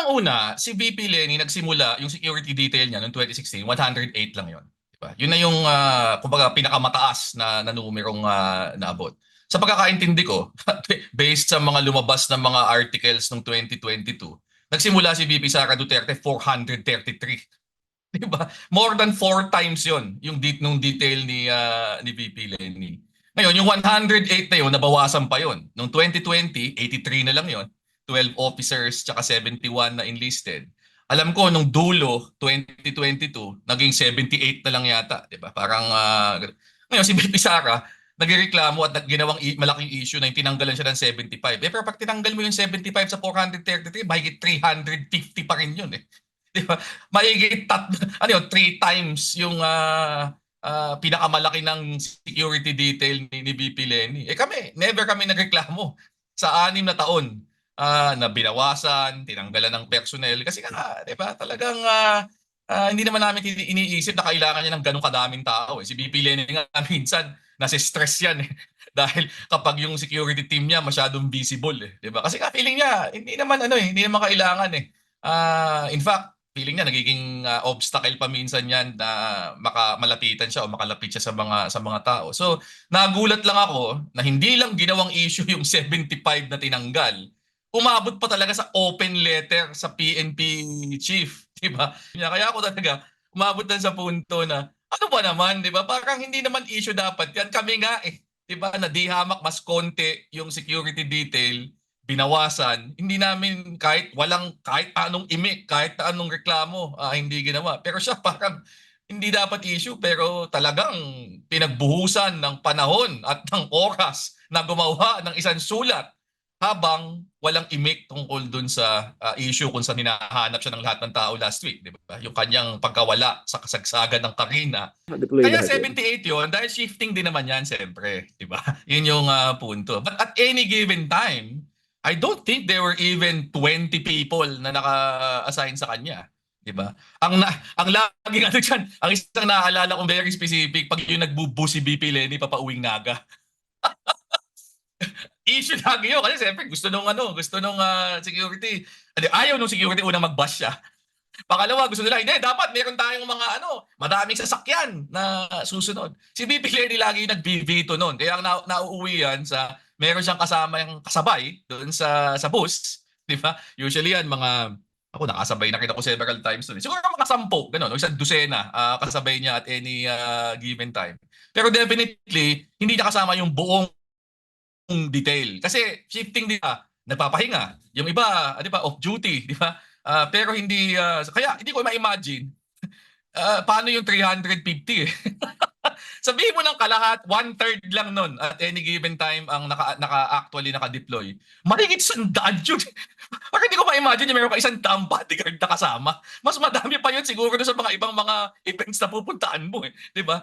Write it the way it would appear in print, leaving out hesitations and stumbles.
Unang-una, si VP Lenny nagsimula yung security detail niya noong 2016, 108 lang yon. Diba? Yun na yung kumbaga pinakamataas na numerong naabot. Sa pagkakaintindi ko, based sa mga lumabas na mga articles noong 2022, nagsimula si VP Sara Duterte 433. Diba? More than 4 times yon nung detail ni VP Lenny. Ngayon, yung 108 na yun, nabawasan pa yon. Noong 2020, 83 na lang yon. 12 officers tsaka 71 na enlisted. Alam ko, nung dulo, 2022, naging 78 na lang yata. Diba? Parang, ngayon, si VP Sara, nagreklamo at ginawang malaking issue na yung tinanggalan siya ng 75. Pero pag tinanggal mo yung 75 sa 433, mahigit 350 pa rin yun eh. Di ba? Mahigit ano yun, 3 times yung pinakamalaki ng security detail ni VP Lenny. Kami, never kami nagreklamo sa 6 na taon na binawasan, tinanggalan ng personnel. Kasi di ba, talagang hindi naman namin iniisip na kailangan niya ng ganong kadaming tao. Si VP Lenny nga minsan, nasa stress yan eh. Dahil kapag yung security team niya masyadong visible eh. Di ba? Kasi feeling niya, hindi naman hindi naman kailangan eh. In fact, feeling niya nagiging obstacle pa minsan yan na malapitan siya o makalapit siya sa mga tao. So, nagulat lang ako na hindi lang ginawang issue yung 75 na tinanggal. Umabot pa talaga sa open letter sa PNP chief, 'di ba? Kaya ako talaga umabot din sa punto na ano ba naman, 'di ba? Parang hindi naman issue dapat 'yan. Kami nga 'di ba, na di hamak mas konti yung security detail, binawasan, hindi namin kahit anong imik, kahit anong reklamo, hindi ginawa. Pero siya parang hindi dapat issue pero talagang pinagbuhusan ng panahon at ng oras na gumawa ng isang sulat habang walang imik tungkol dun sa issue kung saan hinahanap siya ng lahat ng tao last week, di ba? Yung kanyang pagkawala sa kasagsagan ng Karina. Deploy Kaya lahat yun. 78 yun dahil shifting din naman yan siyempre, di ba? Yun yung punto. But at any given time, I don't think there were even 20 people na naka-assign sa kanya, 'di ba? Ang laging diyan, ang isang naaalala kong very specific pag yung nagbubu si BP Lenny papauwing Naga. Issue lagi yun kasi siyempre gusto nung security. Ayaw nung security unang mag-bash siya. Pangalawa, gusto nila, hindi, dapat meron tayong mga madaming sasakyan na susunod. Si BP Lenny lagi yung nag-veto noon. Kaya ang nauuwi yan meron siyang kasama yung kasabay doon sa bus. Di ba? Usually yan, ako nakasabay na kita ko several times doon. Siguro mga 10, ganun, o isang dosena kasabay niya at any given time. Pero definitely, hindi niya kasama yung buong detail. Kasi shifting din nagpapahinga. Yung iba, di ba, off duty, di ba? Pero hindi, kaya hindi ko ma-imagine paano yung 350 eh. Sabihin mo ng kalahat, 1/3 lang nun at any given time ang actually naka-deploy. Mahigit 100 yun. Parang hindi ko ma-imagine yung meron ka 100 bodyguard na kasama. Mas madami pa yun siguro sa mga ibang mga events na pupuntaan mo eh. Di ba?